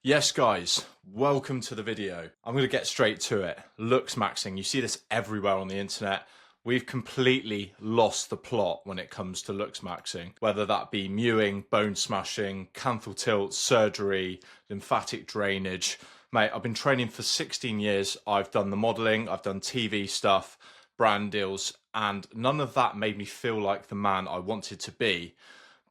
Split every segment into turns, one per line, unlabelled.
Yes guys, welcome to the video. I'm going to get straight to it. Looksmaxxing, you see this everywhere on the internet. We've completely lost the plot when it comes to looksmaxxing, whether that be mewing, bone smashing, canthal tilt, surgery, lymphatic drainage. Mate, I've been training for 16 years. I've done the modeling, I've done TV stuff, brand deals, and none of that made me feel like the man I wanted to be.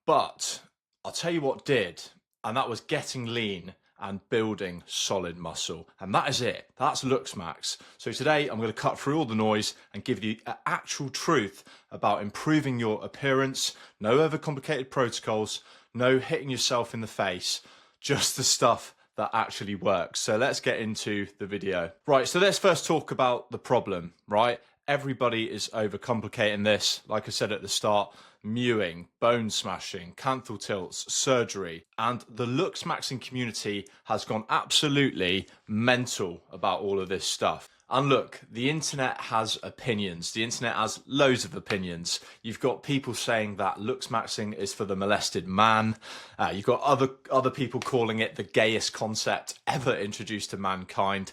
But I'll tell you what did, and that was getting lean and building solid muscle. And that is it. That's Looksmax. So today I'm going to cut through all the noise and give you actual truth about improving your appearance. No overcomplicated protocols, no hitting yourself in the face, just the stuff that actually works. So let's get into the video. Right, so let's first talk about the problem, right? Everybody is overcomplicating this. Like I said at the start, mewing, bone smashing, canthal tilts, surgery, and the looksmaxxing community has gone absolutely mental about all of this stuff. And look, the internet has opinions. The internet has loads of opinions. You've got people saying that looksmaxxing is for the molested man. You've got other people calling it the gayest concept ever introduced to mankind.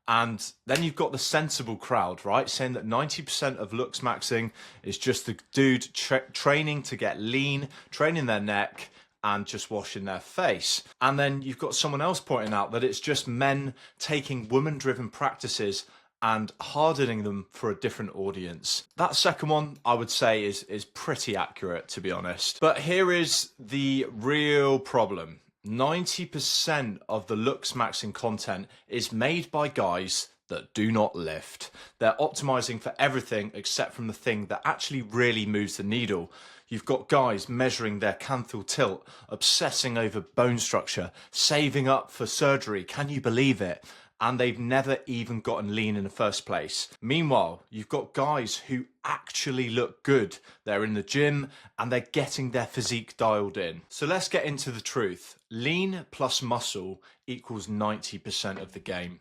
And then you've got the sensible crowd, right? Saying that 90% of looksmaxxing is just the dude training to get lean, training their neck, and just washing their face. And then you've got someone else pointing out that it's just men taking woman-driven practices and hardening them for a different audience. That second one, I would say, is pretty accurate, to be honest. But here is the real problem. 90% of the looksmaxxing content is made by guys that do not lift. They're optimizing for everything except from the thing that actually really moves the needle. You've got guys measuring their canthal tilt, obsessing over bone structure, saving up for surgery. Can you believe it? And they've never even gotten lean in the first place. Meanwhile, you've got guys who actually look good. They're in the gym and they're getting their physique dialed in. So let's get into the truth. Lean plus muscle equals 90% of the game.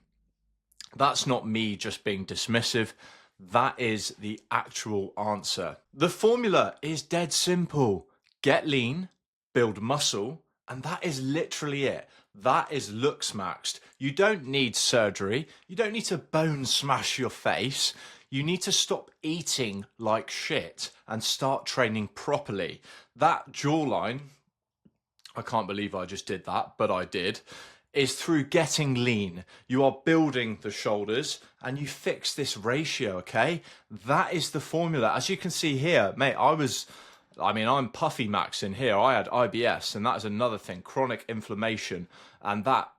That's not me just being dismissive. That is the actual answer. The formula is dead simple. Get lean, build muscle, and that is literally it. That is looksmaxxed. You don't need surgery. You don't need to bone smash your face. You need to stop eating like shit and start training properly. That jawline, I can't believe I just did that, but I did, is through getting lean. You are building the shoulders and you fix this ratio, okay? That is the formula. As you can see here, mate, I'm puffy max in here. I had IBS, and that is another thing, chronic inflammation. And that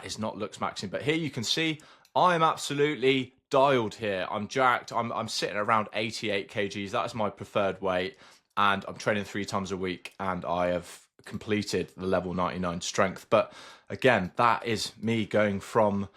is not looksmaxxing. But here you can see I am absolutely dialed here. I'm jacked. I'm sitting around 88 kgs. That is my preferred weight. And I'm training 3 times a week, and I have completed the level 99 strength. But again, that is me going from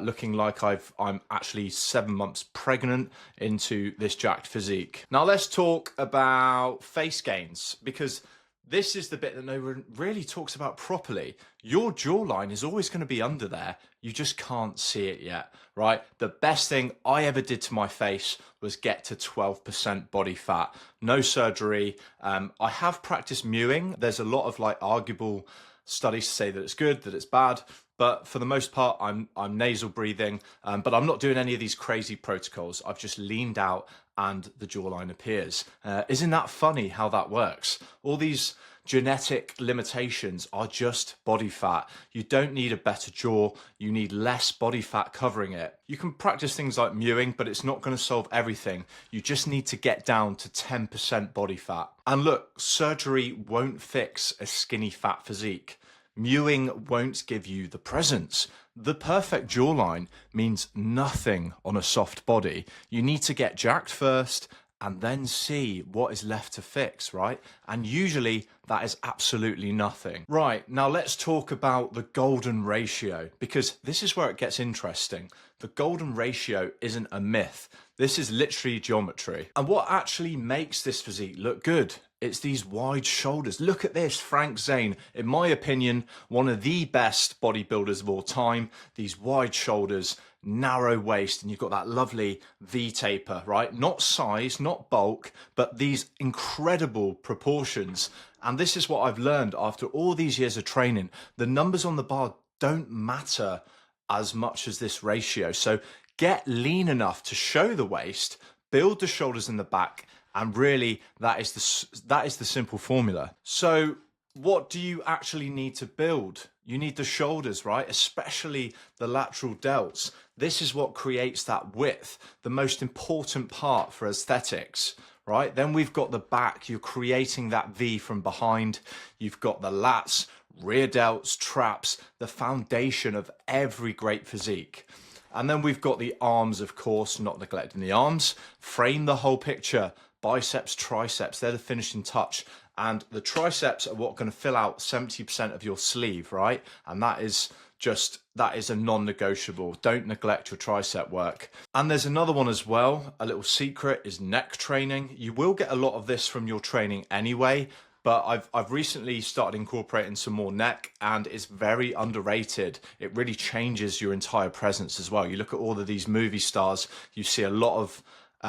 looking like I'm actually 7 months pregnant into this jacked physique. Now let's talk about face gains, because this is the bit that no one really talks about properly. Your jawline is always going to be under there. You just can't see it yet, right? The best thing I ever did to my face was get to 12% body fat. No surgery. I have practiced mewing. There's a lot of arguable studies to say that it's good, that it's bad. But for the most part, I'm nasal breathing, but I'm not doing any of these crazy protocols. I've just leaned out and the jawline appears. Isn't that funny how that works? All these genetic limitations are just body fat. You don't need a better jaw. You need less body fat covering it. You can practice things like mewing, but it's not going to solve everything. You just need to get down to 10% body fat. And look, surgery won't fix a skinny fat physique. Mewing won't give you the presence. The perfect jawline means nothing on a soft body. You need to get jacked first and then see what is left to fix, right? And usually that is absolutely nothing. Right, now let's talk about the golden ratio, because this is where it gets interesting. The golden ratio isn't a myth. This is literally geometry. And what actually makes this physique look good? It's these wide shoulders. Look at this, Frank Zane, in my opinion, one of the best bodybuilders of all time. These wide shoulders, narrow waist, and you've got that lovely V taper, right? Not size, not bulk, but these incredible proportions. And this is what I've learned after all these years of training. The numbers on the bar don't matter as much as this ratio. So get lean enough to show the waist, build the shoulders in the back, and really that is the simple formula. So what do you actually need to build? You need the shoulders, right? Especially the lateral delts. This is what creates that width, the most important part for aesthetics, right? Then we've got the back. You're creating that V from behind. You've got the lats, rear delts, traps, the foundation of every great physique. And then we've got the arms, of course, not neglecting the arms. Frame the whole picture. Biceps, triceps, they're the finishing touch. And the triceps are what going to fill out 70% of your sleeve, right? And that is a non-negotiable. Don't neglect your tricep work. And there's another one as well. A little secret is neck training. You will get a lot of this from your training anyway, but I've recently started incorporating some more neck, and it's very underrated. It really changes your entire presence as well. You look at all of these movie stars, you see a lot of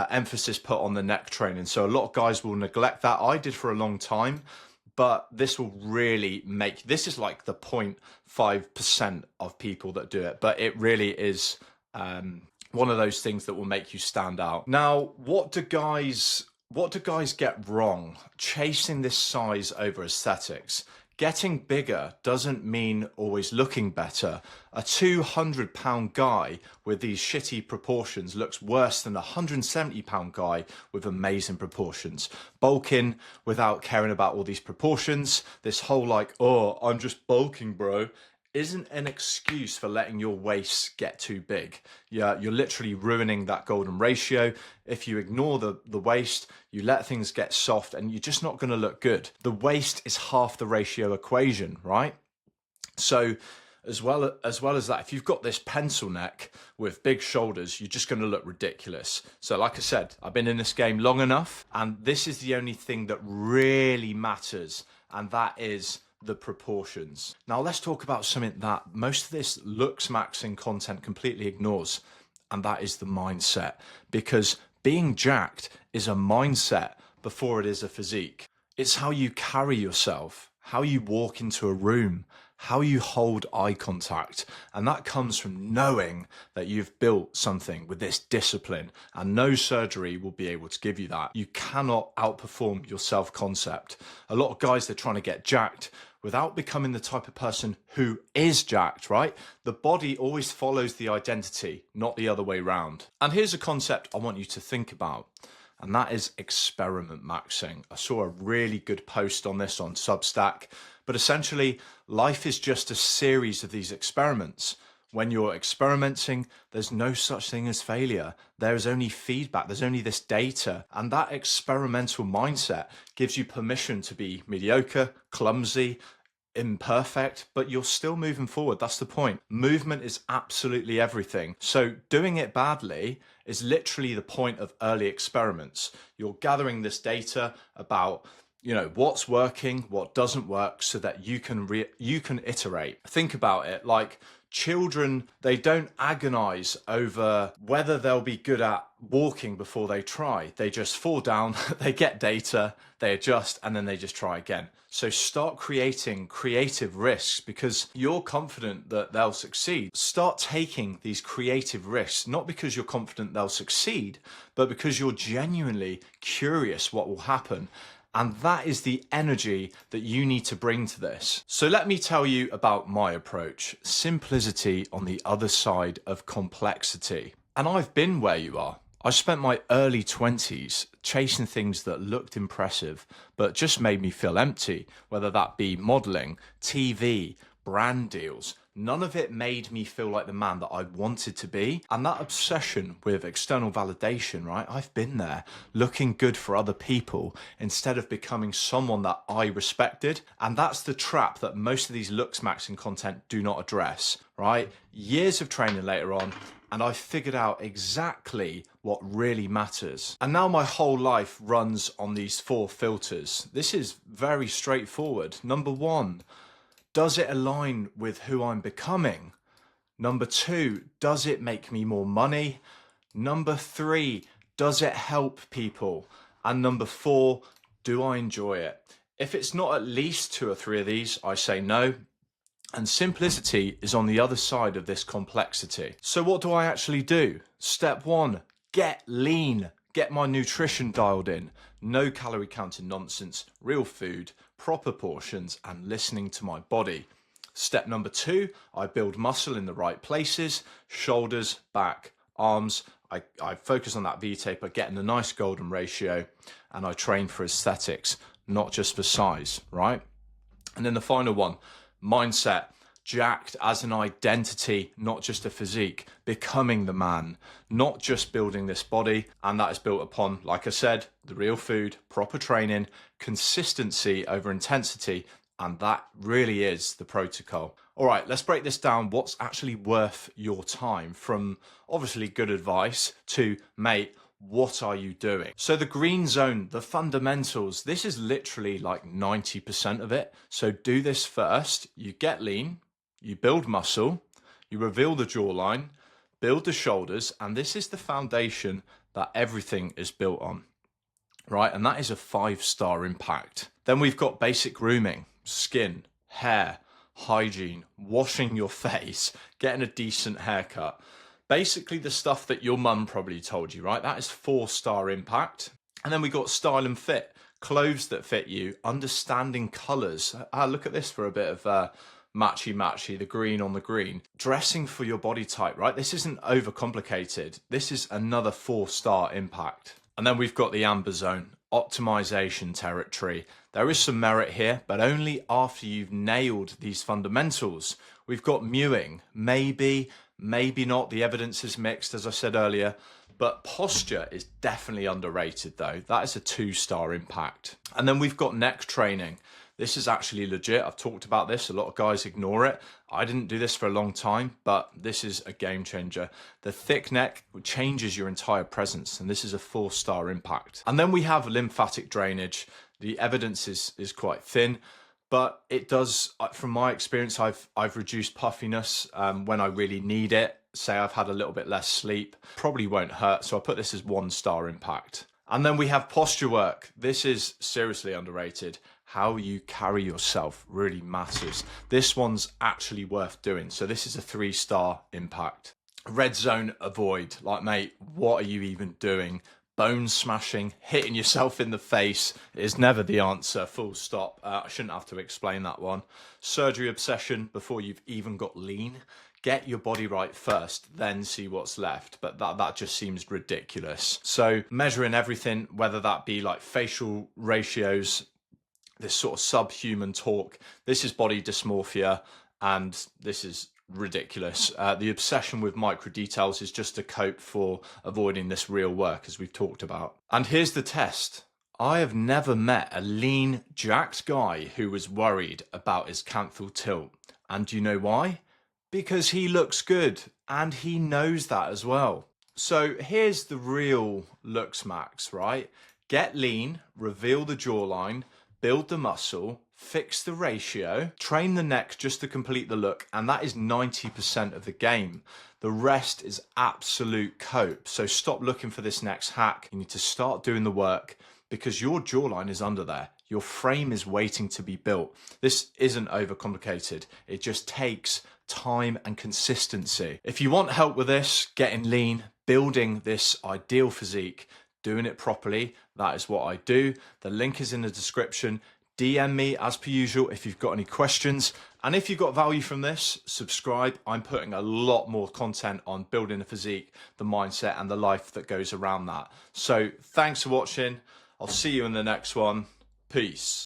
emphasis put on the neck training. So a lot of guys will neglect that. I did for a long time, but this will really this is like the 0.5% of people that do it, but it really is one of those things that will make you stand out. Now, what do guys get wrong chasing this size over aesthetics? Getting bigger doesn't mean always looking better. A 200-pound guy with these shitty proportions looks worse than a 170-pound guy with amazing proportions. Bulking without caring about all these proportions, this whole like, oh, I'm just bulking, bro, isn't an excuse for letting your waist get too big. Yeah, you're literally ruining that golden ratio. If you ignore the waist, you let things get soft, and you're just not going to look good. The waist is half the ratio equation, right? So as well as that, if you've got this pencil neck with big shoulders, you're just going to look ridiculous. So like I said, I've been in this game long enough, and this is the only thing that really matters, and that is the proportions. Now let's talk about something that most of this looksmaxxing content completely ignores, and that is the mindset. Because being jacked is a mindset before it is a physique. It's how you carry yourself, how you walk into a room, how you hold eye contact. And that comes from knowing that you've built something with this discipline, and no surgery will be able to give you that. You cannot outperform your self-concept. A lot of guys, they're trying to get jacked without becoming the type of person who is jacked, right? The body always follows the identity, not the other way around. And here's a concept I want you to think about, and that is experiment maxing. I saw a really good post on this on Substack, but essentially life is just a series of these experiments. When you're experimenting, there's no such thing as failure. There is only feedback. There's only this data. And that experimental mindset gives you permission to be mediocre, clumsy, imperfect, but you're still moving forward. That's the point. Movement is absolutely everything. So doing it badly is literally the point of early experiments. You're gathering this data about what's working, what doesn't work, so that you can iterate. Think about it like children. They don't agonize over whether they'll be good at walking before they try. They just fall down, they get data, they adjust, and then they just try again. So start creating creative risks because you're confident that they'll succeed. Start taking these creative risks, not because you're confident they'll succeed, but because you're genuinely curious what will happen. And that is the energy that you need to bring to this. So let me tell you about my approach. Simplicity on the other side of complexity. And I've been where you are. I spent my early 20s chasing things that looked impressive, but just made me feel empty, whether that be modeling, TV, brand deals. None of it made me feel like the man that I wanted to be. And that obsession with external validation, right? I've been there, looking good for other people instead of becoming someone that I respected. And that's the trap that most of these looksmaxxing content do not address, right? Years of training later on, and I figured out exactly what really matters. And now my whole life runs on these 4 filters. This is very straightforward. Number 1, does it align with who I'm becoming? Number 2, does it make me more money? Number 3, does it help people? And number 4, do I enjoy it? If it's not at least 2 or 3 of these, I say no. And simplicity is on the other side of this complexity. So what do I actually do? Step one, get lean. Get my nutrition dialed in. No calorie counting nonsense, real food, proper portions, and listening to my body. Step number two, I build muscle in the right places, shoulders, back, arms. I focus on that V-taper, getting a nice golden ratio, and I train for aesthetics, not just for size, right? And then the final one, mindset, jacked as an identity, not just a physique, becoming the man, not just building this body. And that is built upon, like I said, the real food, proper training, consistency over intensity. And that really is the protocol. All right, let's break this down. What's actually worth your time, from obviously good advice to, mate, what are you doing? So the green zone, the fundamentals, this is literally like 90% of it. So do this first. You get lean, you build muscle, you reveal the jawline, build the shoulders, and this is the foundation that everything is built on, right? And that is a 5-star impact. Then we've got basic grooming, skin, hair, hygiene, washing your face, getting a decent haircut. Basically the stuff that your mum probably told you, right? That is 4-star impact. And then we got style and fit, clothes that fit you, understanding colors. Look at this for a bit of matchy, the green on the green. Dressing for your body type, right? This isn't overcomplicated. This is another 4-star impact. And then we've got the amber zone, optimization territory. There is some merit here, but only after you've nailed these fundamentals. We've got mewing, maybe not. The evidence is mixed, as I said earlier, but posture is definitely underrated though. That is a 2-star impact. And then we've got neck training. This is actually legit. I've talked about this. A lot of guys ignore it. I didn't do this for a long time, but this is a game changer. The thick neck changes your entire presence, and this is a 4-star impact. And then we have lymphatic drainage. The evidence is quite thin, but it does, from my experience, I've reduced puffiness when I really need it. Say I've had a little bit less sleep, probably won't hurt. So I put this as 1-star impact. And then we have posture work. This is seriously underrated. How you carry yourself really matters. This one's actually worth doing. So this is a 3-star impact. Red zone, avoid. Like, mate, what are you even doing? Bone smashing, hitting yourself in the face is never the answer, full stop. I shouldn't have to explain that one. Surgery obsession before you've even got lean. Get your body right first, then see what's left. But that just seems ridiculous. So measuring everything, whether that be like facial ratios, this sort of subhuman talk, this is body dysmorphia, and this is ridiculous. The obsession with micro details is just a cope for avoiding this real work, as we've talked about. And here's the test. I have never met a lean, jacked guy who was worried about his canthal tilt. And do you know why? Because he looks good, and he knows that as well. So here's the real looks max, right? Get lean, reveal the jawline, build the muscle, fix the ratio, train the neck just to complete the look, and that is 90% of the game. The rest is absolute cope. So stop looking for this next hack. You need to start doing the work, because your jawline is under there. Your frame is waiting to be built. This isn't overcomplicated. It just takes time and consistency. If you want help with this, getting lean, building this ideal physique, doing it properly, that is what I do. The link is in the description. DM me as per usual if you've got any questions. And if you got value from this, subscribe. I'm putting a lot more content on building a physique, the mindset, and the life that goes around that. So thanks for watching. I'll see you in the next one. Peace.